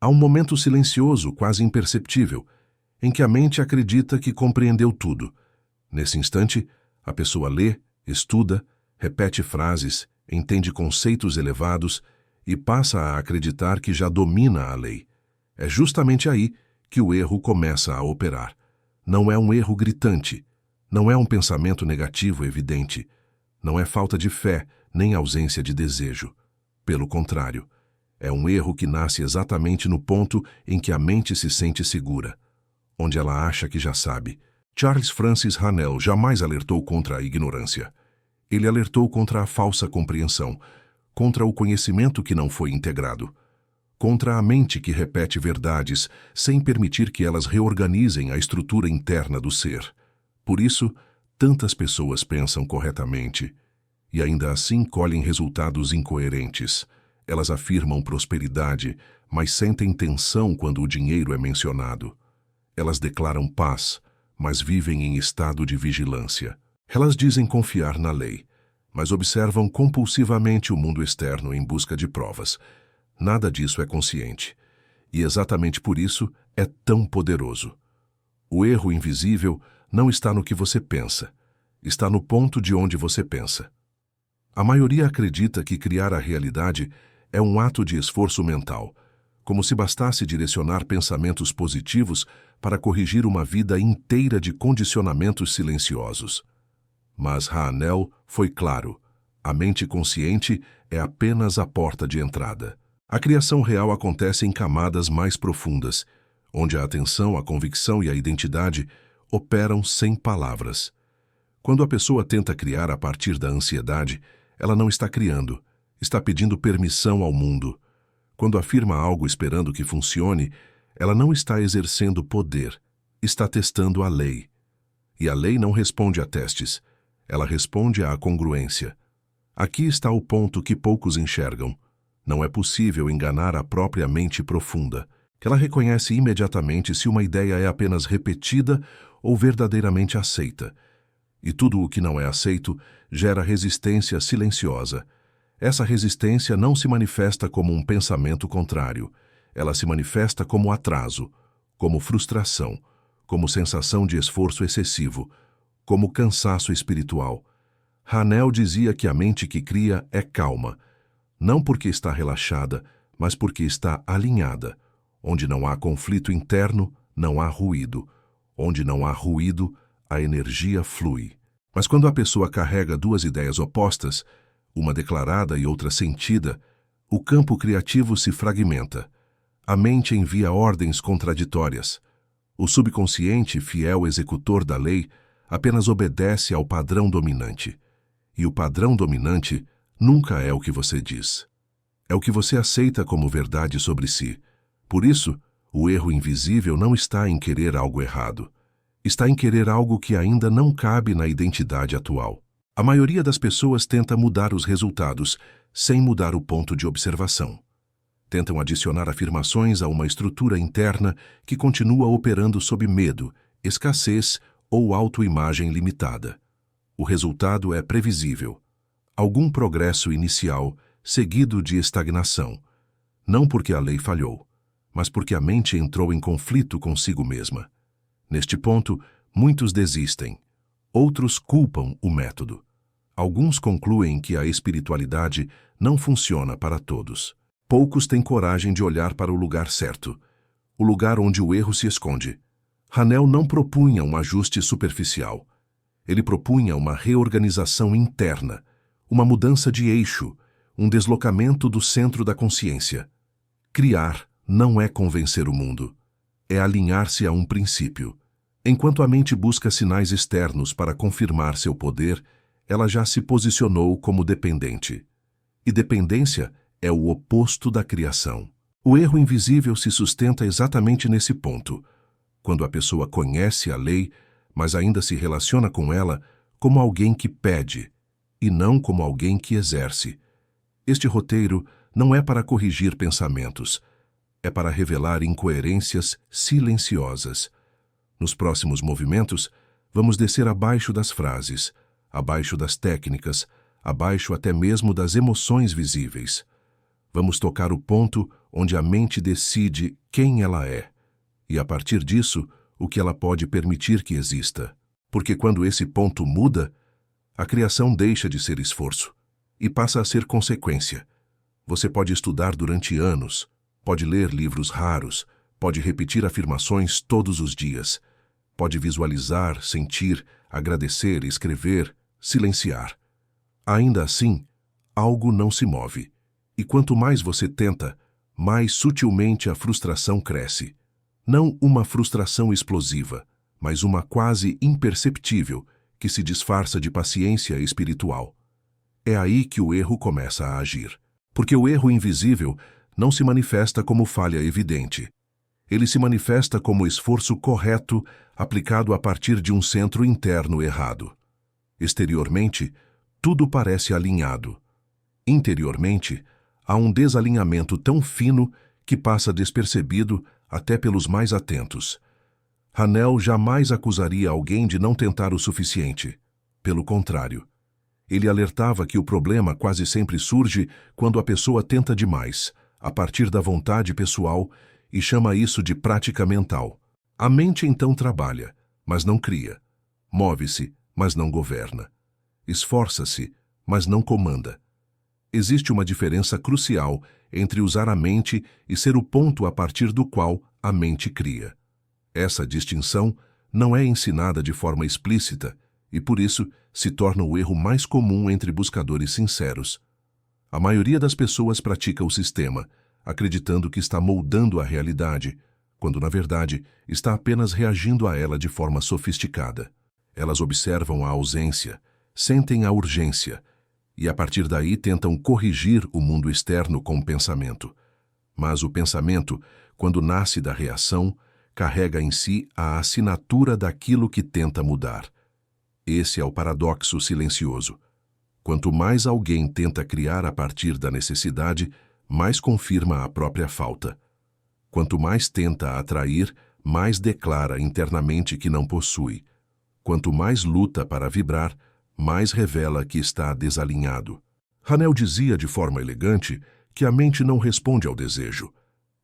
Há um momento silencioso, quase imperceptível, em que a mente acredita que compreendeu tudo. Nesse instante, a pessoa lê, estuda, repete frases, entende conceitos elevados e passa a acreditar que já domina a lei. É justamente aí que o erro começa a operar. Não é um erro gritante, não é um pensamento negativo evidente, não é falta de fé nem ausência de desejo. Pelo contrário, é um erro que nasce exatamente no ponto em que a mente se sente segura, onde ela acha que já sabe. Charles Francis Hanel jamais alertou contra a ignorância. Ele alertou contra a falsa compreensão, contra o conhecimento que não foi integrado, contra a mente que repete verdades sem permitir que elas reorganizem a estrutura interna do ser. Por isso, tantas pessoas pensam corretamente e ainda assim colhem resultados incoerentes. Elas afirmam prosperidade, mas sentem tensão quando o dinheiro é mencionado. Elas declaram paz, mas vivem em estado de vigilância. Elas dizem confiar na lei, mas observam compulsivamente o mundo externo em busca de provas. Nada disso é consciente, e exatamente por isso é tão poderoso. O erro invisível não está no que você pensa, está no ponto de onde você pensa. A maioria acredita que criar a realidade é um ato de esforço mental, como se bastasse direcionar pensamentos positivos para corrigir uma vida inteira de condicionamentos silenciosos. Mas Hanel foi claro: a mente consciente é apenas a porta de entrada. A criação real acontece em camadas mais profundas, onde a atenção, a convicção e a identidade operam sem palavras. Quando a pessoa tenta criar a partir da ansiedade, ela não está criando, está pedindo permissão ao mundo. Quando afirma algo esperando que funcione, ela não está exercendo poder, está testando a lei. E a lei não responde a testes, ela responde à congruência. Aqui está o ponto que poucos enxergam. Não é possível enganar a própria mente profunda. Ela reconhece imediatamente se uma ideia é apenas repetida ou verdadeiramente aceita. E tudo o que não é aceito gera resistência silenciosa. Essa resistência não se manifesta como um pensamento contrário. Ela se manifesta como atraso, como frustração, como sensação de esforço excessivo, como cansaço espiritual. Hanel dizia que a mente que cria é calma, não porque está relaxada, mas porque está alinhada. Onde não há conflito interno, não há ruído. Onde não há ruído, a energia flui. Mas quando a pessoa carrega duas ideias opostas, uma declarada e outra sentida, o campo criativo se fragmenta. A mente envia ordens contraditórias. O subconsciente, fiel executor da lei, apenas obedece ao padrão dominante. E o padrão dominante nunca é o que você diz. É o que você aceita como verdade sobre si. Por isso, o erro invisível não está em querer algo errado. Está em querer algo que ainda não cabe na identidade atual. A maioria das pessoas tenta mudar os resultados, sem mudar o ponto de observação. Tentam adicionar afirmações a uma estrutura interna que continua operando sob medo, escassez ou autoimagem limitada. O resultado é previsível. Algum progresso inicial, seguido de estagnação. Não porque a lei falhou, mas porque a mente entrou em conflito consigo mesma. Neste ponto, muitos desistem. Outros culpam o método. Alguns concluem que a espiritualidade não funciona para todos. Poucos têm coragem de olhar para o lugar certo, o lugar onde o erro se esconde. Hanel não propunha um ajuste superficial. Ele propunha uma reorganização interna, uma mudança de eixo, um deslocamento do centro da consciência. Criar não é convencer o mundo, é alinhar-se a um princípio. Enquanto a mente busca sinais externos para confirmar seu poder, ela já se posicionou como dependente. E dependência é o oposto da criação. O erro invisível se sustenta exatamente nesse ponto, quando a pessoa conhece a lei, mas ainda se relaciona com ela como alguém que pede, e não como alguém que exerce. Este roteiro não é para corrigir pensamentos, é para revelar incoerências silenciosas. Nos próximos movimentos, vamos descer abaixo das frases, abaixo das técnicas, abaixo até mesmo das emoções visíveis. Vamos tocar o ponto onde a mente decide quem ela é, e a partir disso, o que ela pode permitir que exista. Porque quando esse ponto muda, a criação deixa de ser esforço e passa a ser consequência. Você pode estudar durante anos, pode ler livros raros, pode repetir afirmações todos os dias, pode visualizar, sentir, agradecer, escrever, silenciar. Ainda assim, algo não se move. E quanto mais você tenta, mais sutilmente a frustração cresce. Não uma frustração explosiva, mas uma quase imperceptível que se disfarça de paciência espiritual. É aí que o erro começa a agir. Porque o erro invisível não se manifesta como falha evidente. Ele se manifesta como esforço correto aplicado a partir de um centro interno errado. Exteriormente, tudo parece alinhado. Interiormente, há um desalinhamento tão fino que passa despercebido até pelos mais atentos. Hanel jamais acusaria alguém de não tentar o suficiente. Pelo contrário, ele alertava que o problema quase sempre surge quando a pessoa tenta demais, a partir da vontade pessoal, e chama isso de prática mental. A mente então trabalha, mas não cria. Move-se, mas não governa. Esforça-se, mas não comanda. Existe uma diferença crucial entre usar a mente e ser o ponto a partir do qual a mente cria. Essa distinção não é ensinada de forma explícita e, por isso, se torna o erro mais comum entre buscadores sinceros. A maioria das pessoas pratica o sistema, acreditando que está moldando a realidade, quando, na verdade, está apenas reagindo a ela de forma sofisticada. Elas observam a ausência, sentem a urgência, e a partir daí tentam corrigir o mundo externo com o pensamento. Mas o pensamento, quando nasce da reação, carrega em si a assinatura daquilo que tenta mudar. Esse é o paradoxo silencioso. Quanto mais alguém tenta criar a partir da necessidade, mais confirma a própria falta. Quanto mais tenta atrair, mais declara internamente que não possui. Quanto mais luta para vibrar, mais revela que está desalinhado. Hanel dizia de forma elegante que a mente não responde ao desejo.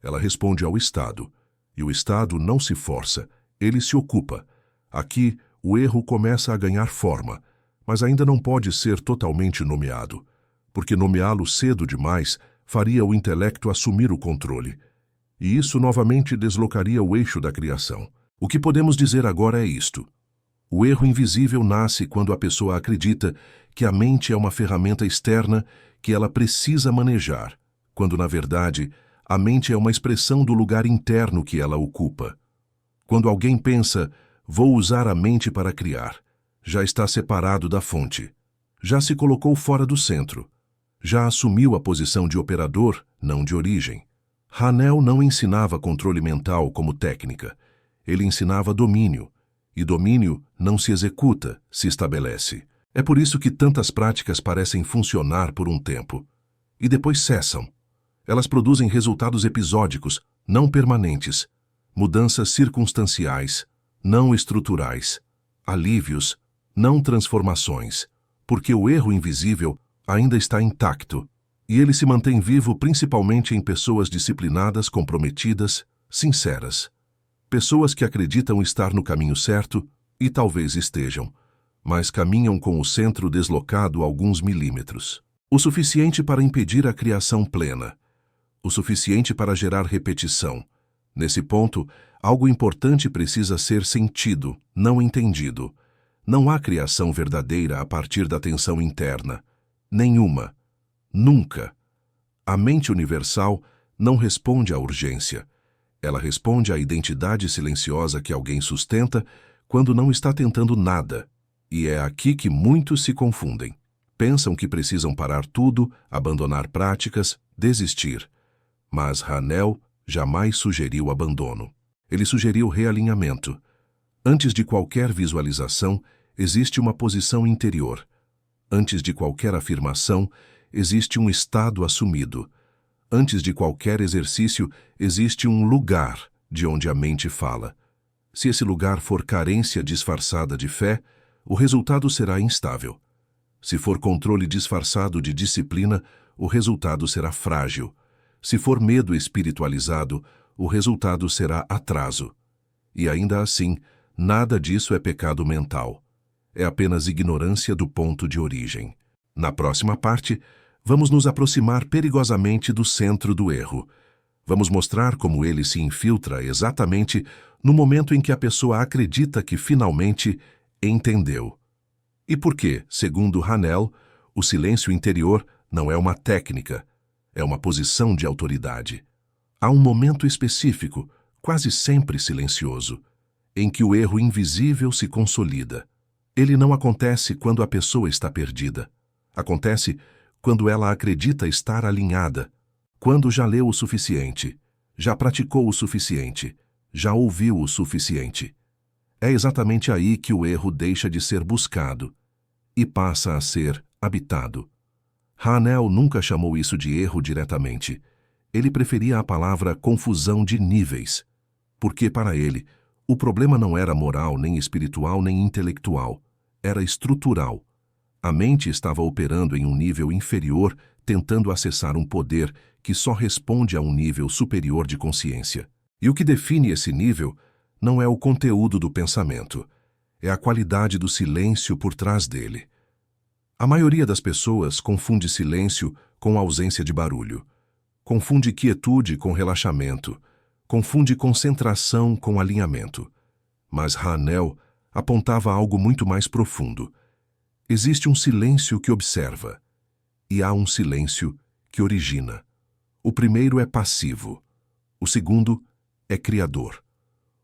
Ela responde ao estado. E o estado não se força, ele se ocupa. Aqui, o erro começa a ganhar forma, mas ainda não pode ser totalmente nomeado, porque nomeá-lo cedo demais faria o intelecto assumir o controle. E isso novamente deslocaria o eixo da criação. O que podemos dizer agora é isto. O erro invisível nasce quando a pessoa acredita que a mente é uma ferramenta externa que ela precisa manejar, quando, na verdade, a mente é uma expressão do lugar interno que ela ocupa. Quando alguém pensa, vou usar a mente para criar, já está separado da fonte, já se colocou fora do centro, já assumiu a posição de operador, não de origem. Hanel não ensinava controle mental como técnica, ele ensinava domínio, e domínio não se executa, se estabelece. É por isso que tantas práticas parecem funcionar por um tempo, e depois cessam. Elas produzem resultados episódicos, não permanentes, mudanças circunstanciais, não estruturais, alívios, não transformações, porque o erro invisível ainda está intacto, e ele se mantém vivo principalmente em pessoas disciplinadas, comprometidas, sinceras. Pessoas que acreditam estar no caminho certo, e talvez estejam, mas caminham com o centro deslocado alguns milímetros. O suficiente para impedir a criação plena. O suficiente para gerar repetição. Nesse ponto, algo importante precisa ser sentido, não entendido. Não há criação verdadeira a partir da tensão interna. Nenhuma. Nunca. A mente universal não responde à urgência. Ela responde à identidade silenciosa que alguém sustenta quando não está tentando nada. E é aqui que muitos se confundem. Pensam que precisam parar tudo, abandonar práticas, desistir. Mas Hanel jamais sugeriu abandono. Ele sugeriu realinhamento. Antes de qualquer visualização, existe uma posição interior. Antes de qualquer afirmação, existe um estado assumido. Antes de qualquer exercício, existe um lugar de onde a mente fala. Se esse lugar for carência disfarçada de fé, o resultado será instável. Se for controle disfarçado de disciplina, o resultado será frágil. Se for medo espiritualizado, o resultado será atraso. E ainda assim, nada disso é pecado mental. É apenas ignorância do ponto de origem. Na próxima parte, vamos nos aproximar perigosamente do centro do erro. Vamos mostrar como ele se infiltra exatamente no momento em que a pessoa acredita que finalmente entendeu. E por que, segundo Hanel, o silêncio interior não é uma técnica, é uma posição de autoridade. Há um momento específico, quase sempre silencioso, em que o erro invisível se consolida. Ele não acontece quando a pessoa está perdida. Acontece quando ela acredita estar alinhada, quando já leu o suficiente, já praticou o suficiente, já ouviu o suficiente. É exatamente aí que o erro deixa de ser buscado e passa a ser habitado. Hanel nunca chamou isso de erro diretamente. Ele preferia a palavra confusão de níveis, porque para ele, o problema não era moral, nem espiritual, nem intelectual. Era estrutural. A mente estava operando em um nível inferior, tentando acessar um poder que só responde a um nível superior de consciência. E o que define esse nível não é o conteúdo do pensamento, é a qualidade do silêncio por trás dele. A maioria das pessoas confunde silêncio com ausência de barulho, confunde quietude com relaxamento, confunde concentração com alinhamento. Mas Hanel apontava algo muito mais profundo. Existe um silêncio que observa, e há um silêncio que origina. O primeiro é passivo, o segundo é criador.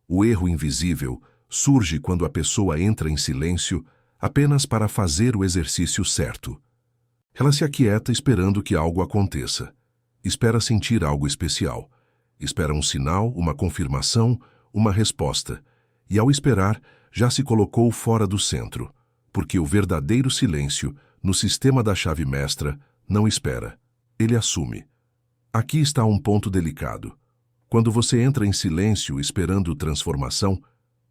O erro invisível surge quando a pessoa entra em silêncio apenas para fazer o exercício certo. Ela se aquieta esperando que algo aconteça. Espera sentir algo especial. Espera um sinal, uma confirmação, uma resposta. E ao esperar, já se colocou fora do centro, porque o verdadeiro silêncio, no sistema da chave mestra, não espera. Ele assume. Aqui está um ponto delicado. Quando você entra em silêncio esperando transformação,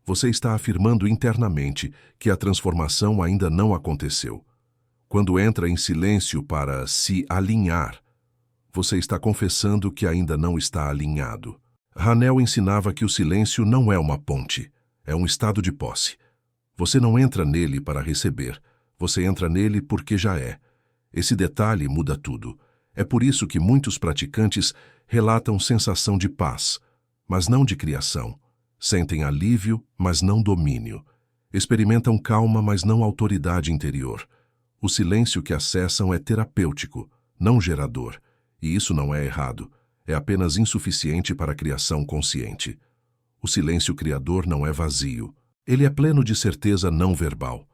você está afirmando internamente que a transformação ainda não aconteceu. Quando entra em silêncio para se alinhar, você está confessando que ainda não está alinhado. Hanel ensinava que o silêncio não é uma ponte, é um estado de posse. Você não entra nele para receber, você entra nele porque já é. Esse detalhe muda tudo. É por isso que muitos praticantes relatam sensação de paz, mas não de criação. Sentem alívio, mas não domínio. Experimentam calma, mas não autoridade interior. O silêncio que acessam é terapêutico, não gerador. E isso não é errado. É apenas insuficiente para a criação consciente. O silêncio criador não é vazio. Ele é pleno de certeza não verbal.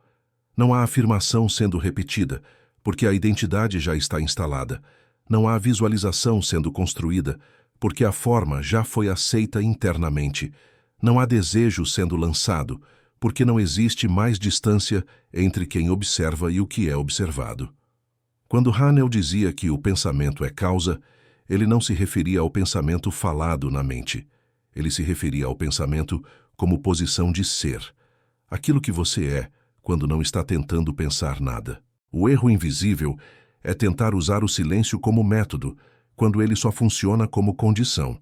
Não há afirmação sendo repetida, porque a identidade já está instalada. Não há visualização sendo construída, porque a forma já foi aceita internamente. Não há desejo sendo lançado, porque não existe mais distância entre quem observa e o que é observado. Quando Hanel dizia que o pensamento é causa, ele não se referia ao pensamento falado na mente. Ele se referia ao pensamento como posição de ser, aquilo que você é quando não está tentando pensar nada. O erro invisível é tentar usar o silêncio como método, quando ele só funciona como condição.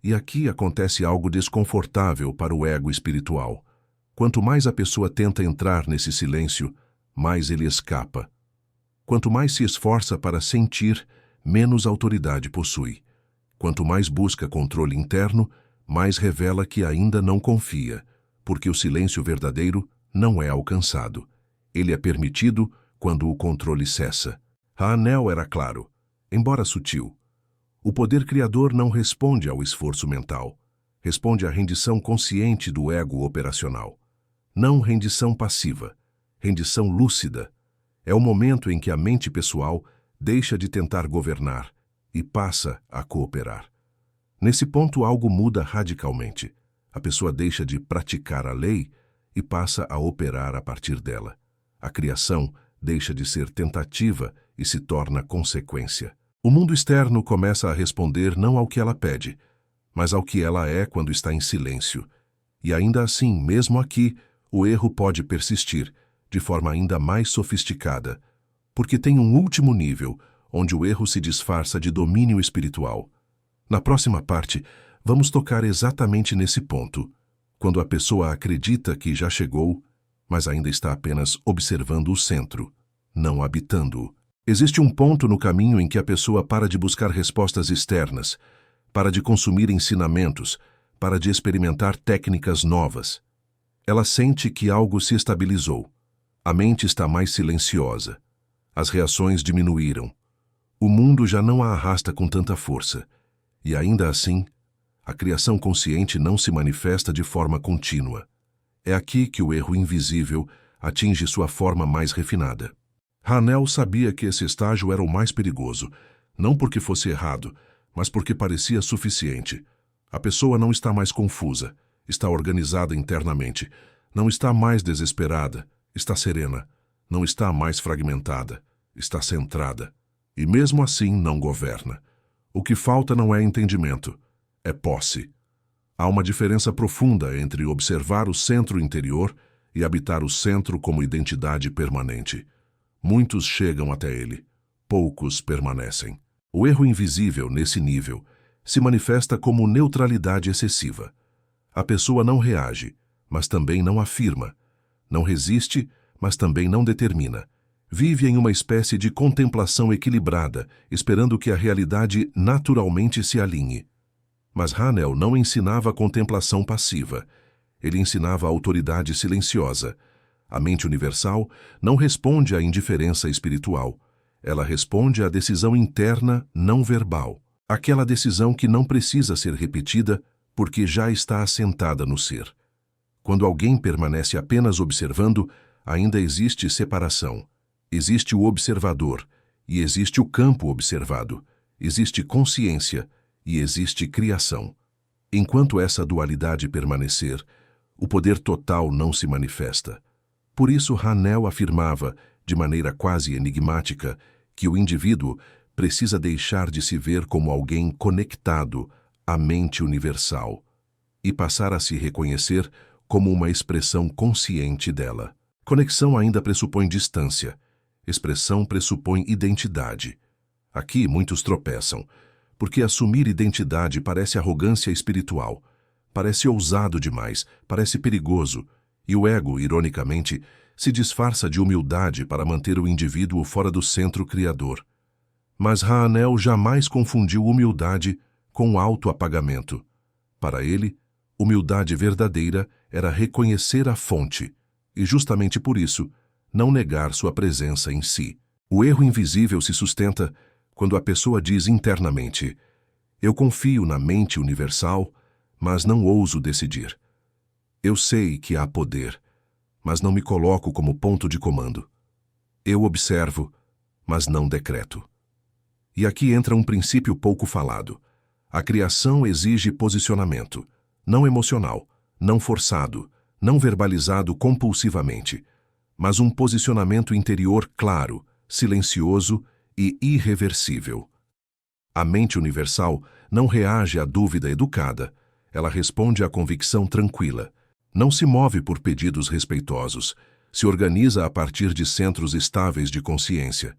E aqui acontece algo desconfortável para o ego espiritual. Quanto mais a pessoa tenta entrar nesse silêncio, mais ele escapa. Quanto mais se esforça para sentir, menos autoridade possui. Quanto mais busca controle interno, mais revela que ainda não confia, porque o silêncio verdadeiro não é alcançado. Ele é permitido quando o controle cessa. Hanel era claro, embora sutil. O poder criador não responde ao esforço mental. Responde à rendição consciente do ego operacional. Não rendição passiva, rendição lúcida. É o momento em que a mente pessoal deixa de tentar governar e passa a cooperar. Nesse ponto, algo muda radicalmente. A pessoa deixa de praticar a lei e passa a operar a partir dela. A criação deixa de ser tentativa e se torna consequência. O mundo externo começa a responder não ao que ela pede, mas ao que ela é quando está em silêncio. E ainda assim, mesmo aqui, o erro pode persistir, de forma ainda mais sofisticada, porque tem um último nível, onde o erro se disfarça de domínio espiritual. Na próxima parte, vamos tocar exatamente nesse ponto, quando a pessoa acredita que já chegou, mas ainda está apenas observando o centro, não habitando-o. Existe um ponto no caminho em que a pessoa para de buscar respostas externas, para de consumir ensinamentos, para de experimentar técnicas novas. Ela sente que algo se estabilizou. A mente está mais silenciosa. As reações diminuíram. O mundo já não a arrasta com tanta força. E ainda assim, a criação consciente não se manifesta de forma contínua. É aqui que o erro invisível atinge sua forma mais refinada. Hanel sabia que esse estágio era o mais perigoso, não porque fosse errado, mas porque parecia suficiente. A pessoa não está mais confusa, está organizada internamente, não está mais desesperada, está serena, não está mais fragmentada, está centrada. E mesmo assim não governa. O que falta não é entendimento, é posse. Há uma diferença profunda entre observar o centro interior e habitar o centro como identidade permanente. Muitos chegam até ele, poucos permanecem. O erro invisível, nesse nível, se manifesta como neutralidade excessiva. A pessoa não reage, mas também não afirma. Não resiste, mas também não determina. Vive em uma espécie de contemplação equilibrada, esperando que a realidade naturalmente se alinhe. Mas Hanel não ensinava a contemplação passiva. Ele ensinava a autoridade silenciosa. A mente universal não responde à indiferença espiritual. Ela responde à decisão interna não verbal. Aquela decisão que não precisa ser repetida porque já está assentada no ser. Quando alguém permanece apenas observando, ainda existe separação. Existe o observador e existe o campo observado. Existe consciência e existe criação. Enquanto essa dualidade permanecer, o poder total não se manifesta. Por isso Hanel afirmava, de maneira quase enigmática, que o indivíduo precisa deixar de se ver como alguém conectado à mente universal e passar a se reconhecer como uma expressão consciente dela. Conexão ainda pressupõe distância. Expressão pressupõe identidade. Aqui muitos tropeçam, porque assumir identidade parece arrogância espiritual, parece ousado demais, parece perigoso, e o ego, ironicamente, se disfarça de humildade para manter o indivíduo fora do centro criador. Mas Hanel jamais confundiu humildade com autoapagamento. Para ele, humildade verdadeira era reconhecer a fonte, e justamente por isso, não negar sua presença em si. O erro invisível se sustenta quando a pessoa diz internamente: eu confio na mente universal, mas não ouso decidir. Eu sei que há poder, mas não me coloco como ponto de comando. Eu observo, mas não decreto. E aqui entra um princípio pouco falado. A criação exige posicionamento, não emocional, não forçado, não verbalizado compulsivamente, mas um posicionamento interior claro, silencioso e irreversível. A mente universal não reage à dúvida educada, ela responde à convicção tranquila. Não se move por pedidos respeitosos, se organiza a partir de centros estáveis de consciência.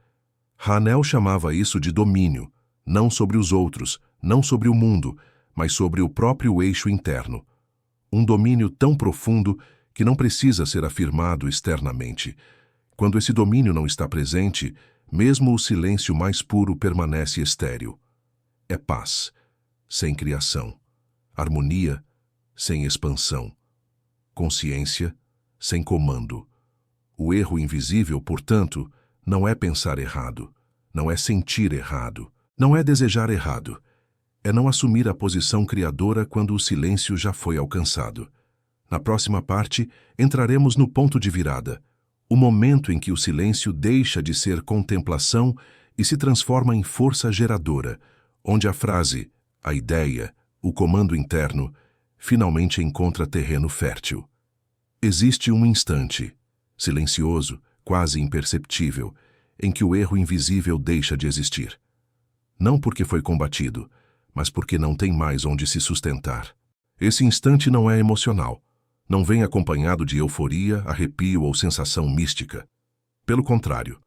Hanel chamava isso de domínio, não sobre os outros, não sobre o mundo, mas sobre o próprio eixo interno. Um domínio tão profundo que não precisa ser afirmado externamente. Quando esse domínio não está presente, mesmo o silêncio mais puro permanece estéril. É paz, sem criação. Harmonia, sem expansão. Consciência, sem comando. O erro invisível, portanto, não é pensar errado, não é sentir errado, não é desejar errado. É não assumir a posição criadora quando o silêncio já foi alcançado. Na próxima parte, entraremos no ponto de virada, o momento em que o silêncio deixa de ser contemplação e se transforma em força geradora, onde a frase, a ideia, o comando interno, finalmente encontra terreno fértil. Existe um instante, silencioso, quase imperceptível, em que o erro invisível deixa de existir. Não porque foi combatido, mas porque não tem mais onde se sustentar. Esse instante não é emocional, não vem acompanhado de euforia, arrepio ou sensação mística. Pelo contrário,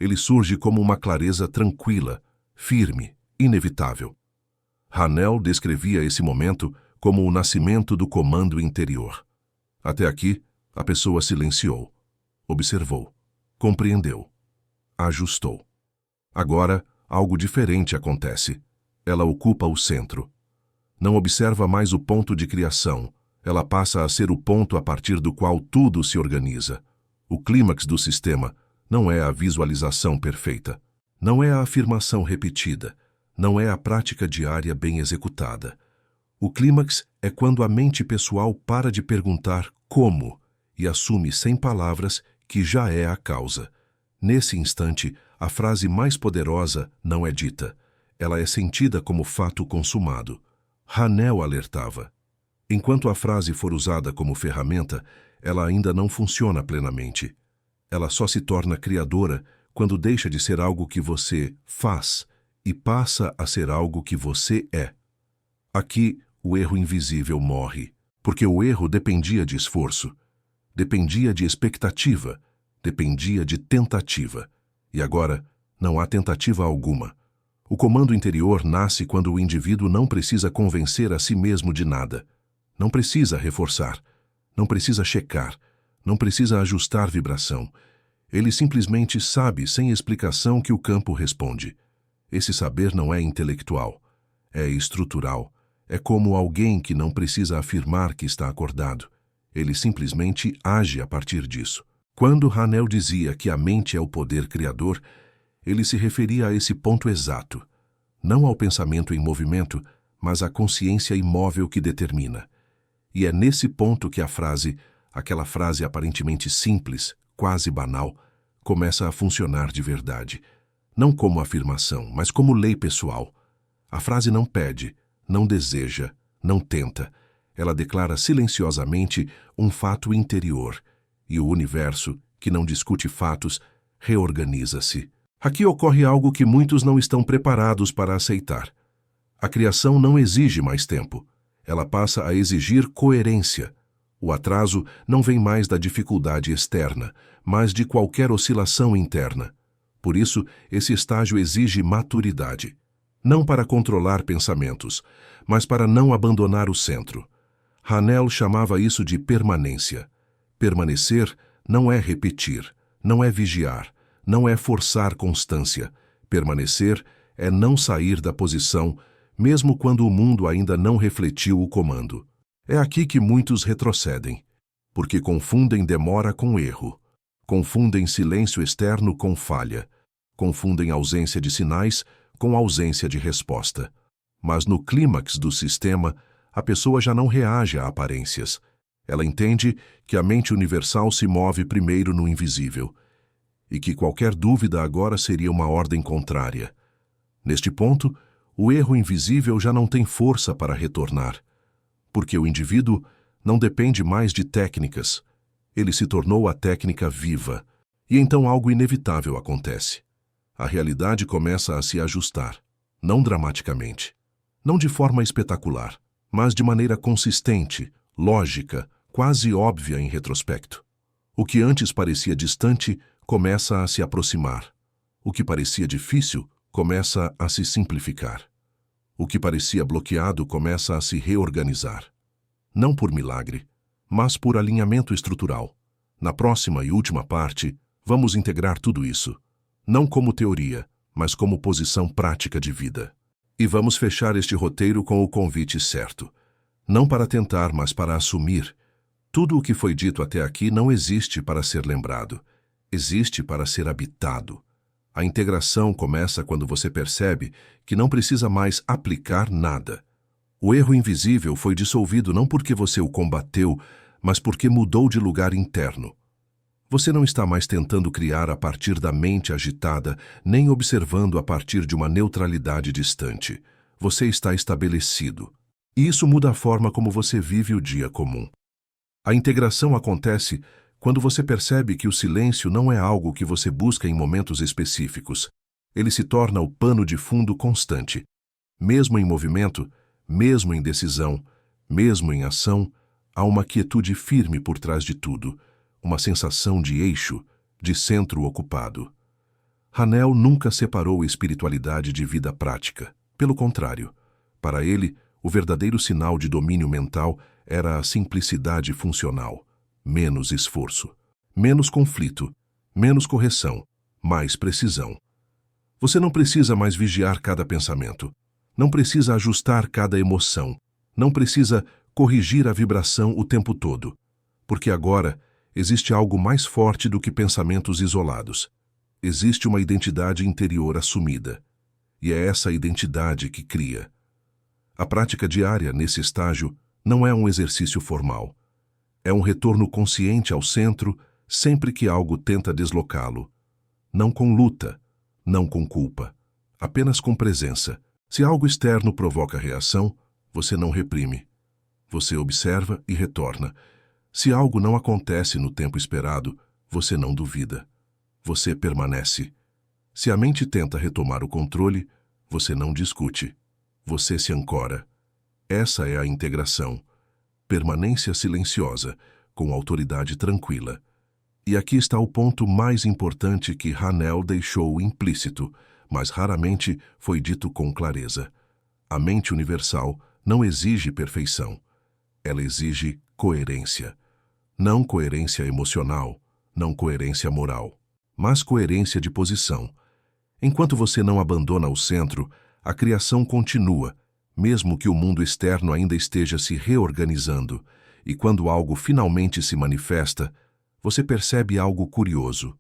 ele surge como uma clareza tranquila, firme, inevitável. Hanel descrevia esse momento como o nascimento do comando interior. Até aqui, a pessoa silenciou, observou, compreendeu, ajustou. Agora, algo diferente acontece. Ela ocupa o centro. Não observa mais o ponto de criação. Ela passa a ser o ponto a partir do qual tudo se organiza. O clímax do sistema não é a visualização perfeita. Não é a afirmação repetida. Não é a prática diária bem executada. O clímax é quando a mente pessoal para de perguntar como e assume sem palavras que já é a causa. Nesse instante, a frase mais poderosa não é dita. Ela é sentida como fato consumado. Hanel alertava. Enquanto a frase for usada como ferramenta, ela ainda não funciona plenamente. Ela só se torna criadora quando deixa de ser algo que você faz e passa a ser algo que você é. Aqui, o erro invisível morre, porque o erro dependia de esforço, dependia de expectativa, dependia de tentativa. E agora, não há tentativa alguma. O comando interior nasce quando o indivíduo não precisa convencer a si mesmo de nada. Não precisa reforçar, não precisa checar, não precisa ajustar vibração. Ele simplesmente sabe, sem explicação, que o campo responde. Esse saber não é intelectual, é estrutural. É como alguém que não precisa afirmar que está acordado. Ele simplesmente age a partir disso. Quando Hanel dizia que a mente é o poder criador, ele se referia a esse ponto exato. Não ao pensamento em movimento, mas à consciência imóvel que determina. E é nesse ponto que a frase, aquela frase aparentemente simples, quase banal, começa a funcionar de verdade. Não como afirmação, mas como lei pessoal. A frase não pede, não deseja, não tenta. Ela declara silenciosamente um fato interior. E o universo, que não discute fatos, reorganiza-se. Aqui ocorre algo que muitos não estão preparados para aceitar. A criação não exige mais tempo. Ela passa a exigir coerência. O atraso não vem mais da dificuldade externa, mas de qualquer oscilação interna. Por isso, esse estágio exige maturidade. Não para controlar pensamentos, mas para não abandonar o centro. Hanel chamava isso de permanência. Permanecer não é repetir, não é vigiar, não é forçar constância. Permanecer é não sair da posição, mesmo quando o mundo ainda não refletiu o comando. É aqui que muitos retrocedem, porque confundem demora com erro, confundem silêncio externo com falha, confundem ausência de sinais com ausência de resposta. Mas no clímax do sistema, a pessoa já não reage a aparências. Ela entende que a mente universal se move primeiro no invisível, e que qualquer dúvida agora seria uma ordem contrária. Neste ponto, o erro invisível já não tem força para retornar, porque o indivíduo não depende mais de técnicas. Ele se tornou a técnica viva, e então algo inevitável acontece. A realidade começa a se ajustar, não dramaticamente, não de forma espetacular, mas de maneira consistente, lógica, quase óbvia em retrospecto. O que antes parecia distante começa a se aproximar. O que parecia difícil começa a se simplificar. O que parecia bloqueado começa a se reorganizar. Não por milagre, mas por alinhamento estrutural. Na próxima e última parte, vamos integrar tudo isso, não como teoria, mas como posição prática de vida. E vamos fechar este roteiro com o convite certo. Não para tentar, mas para assumir. Tudo o que foi dito até aqui não existe para ser lembrado. Existe para ser habitado. A integração começa quando você percebe que não precisa mais aplicar nada. O erro invisível foi dissolvido não porque você o combateu, mas porque mudou de lugar interno. Você não está mais tentando criar a partir da mente agitada, nem observando a partir de uma neutralidade distante. Você está estabelecido. E isso muda a forma como você vive o dia comum. A integração acontece quando você percebe que o silêncio não é algo que você busca em momentos específicos. Ele se torna o pano de fundo constante. Mesmo em movimento, mesmo em decisão, mesmo em ação, há uma quietude firme por trás de tudo, uma sensação de eixo, de centro ocupado. Hanel nunca separou espiritualidade de vida prática. Pelo contrário, Para ele, o verdadeiro sinal de domínio mental era a simplicidade funcional. Menos esforço, menos conflito, menos correção, mais precisão. Você não precisa mais vigiar cada pensamento. Não precisa ajustar cada emoção. Não precisa corrigir a vibração o tempo todo. Porque agora existe algo mais forte do que pensamentos isolados. Existe uma identidade interior assumida. E é essa identidade que cria. A prática diária nesse estágio não é um exercício formal. É um retorno consciente ao centro sempre que algo tenta deslocá-lo. Não com luta, não com culpa, apenas com presença. Se algo externo provoca reação, você não reprime. Você observa e retorna. Se algo não acontece no tempo esperado, você não duvida. Você permanece. Se a mente tenta retomar o controle, você não discute. Você se ancora. Essa é a integração. Permanência silenciosa, com autoridade tranquila. E aqui está o ponto mais importante que Hanel deixou implícito, mas raramente foi dito com clareza. A mente universal não exige perfeição. Ela exige coerência. Não coerência emocional, não coerência moral, mas coerência de posição. Enquanto você não abandona o centro, a criação continua, mesmo que o mundo externo ainda esteja se reorganizando, e quando algo finalmente se manifesta, você percebe algo curioso.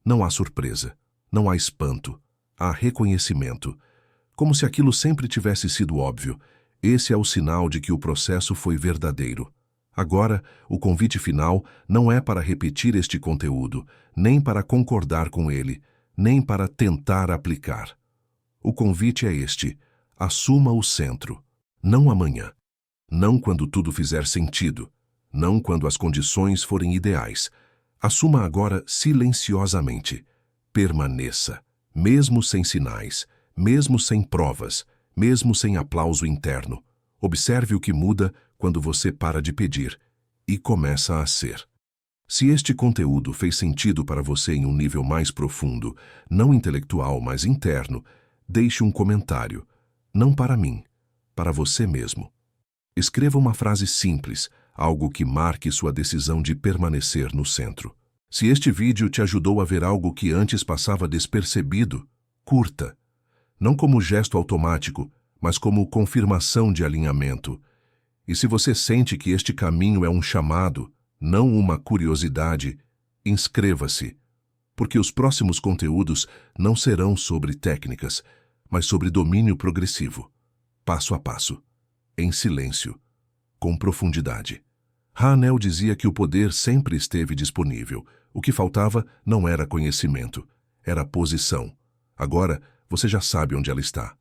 Não há surpresa, não há espanto, há reconhecimento. Como se aquilo sempre tivesse sido óbvio, esse é o sinal de que o processo foi verdadeiro. Agora, o convite final não é para repetir este conteúdo, nem para concordar com ele, nem para tentar aplicar. O convite é este: assuma o centro. Não amanhã. Não quando tudo fizer sentido. Não quando as condições forem ideais. Assuma agora silenciosamente. Permaneça, mesmo sem sinais, mesmo sem provas, mesmo sem aplauso interno. Observe o que muda quando você para de pedir e começa a ser. Se este conteúdo fez sentido para você em um nível mais profundo, não intelectual, mas interno, deixe um comentário. Não para mim, para você mesmo. Escreva uma frase simples, algo que marque sua decisão de permanecer no centro. Se este vídeo te ajudou a ver algo que antes passava despercebido, curta. Não como gesto automático, mas como confirmação de alinhamento. E se você sente que este caminho é um chamado, não uma curiosidade, inscreva-se, porque os próximos conteúdos não serão sobre técnicas, mas sobre domínio progressivo, passo a passo, em silêncio, com profundidade. Hanel dizia que o poder sempre esteve disponível. O que faltava não era conhecimento, era posição. Agora você já sabe onde ela está.